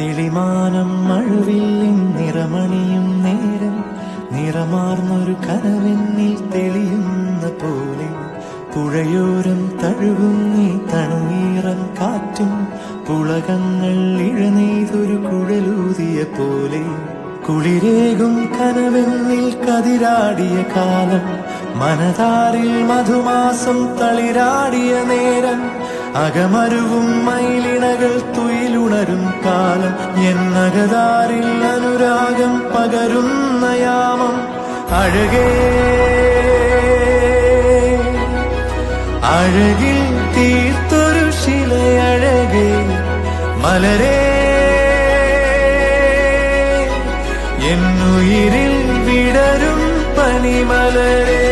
തെളിമാനം മഴവില്ലിൻ നിറമണിയും നേരം നിറമാർന്നൊരു കനവെന്നിൽ തെളിയുന്ന പോലെ പുഴയോരം തഴുകുന്നീ തണുനീറൻ കാറ്റും പുളകങ്ങൾ ഇഴനെയ്തൊരു കുഴലൂതിയ പോലെ കുളിരേകും കനവെന്നിൽ കതിരാടിയ കാലം മനതാരിൽ മധുമാസം തളിരാടിയ നേരം അകമരുവും മയിലിണകൾ തുയിലുണരും കാലം എന്നകതാരിൽ അനുരാഗം പകരുന്ന യാമം അഴകേ അഴകിൽ തീർത്തൊരു ശിലയഴകേ മലരേ എന്നുയിരിൽ വിടരും പനിമലരേ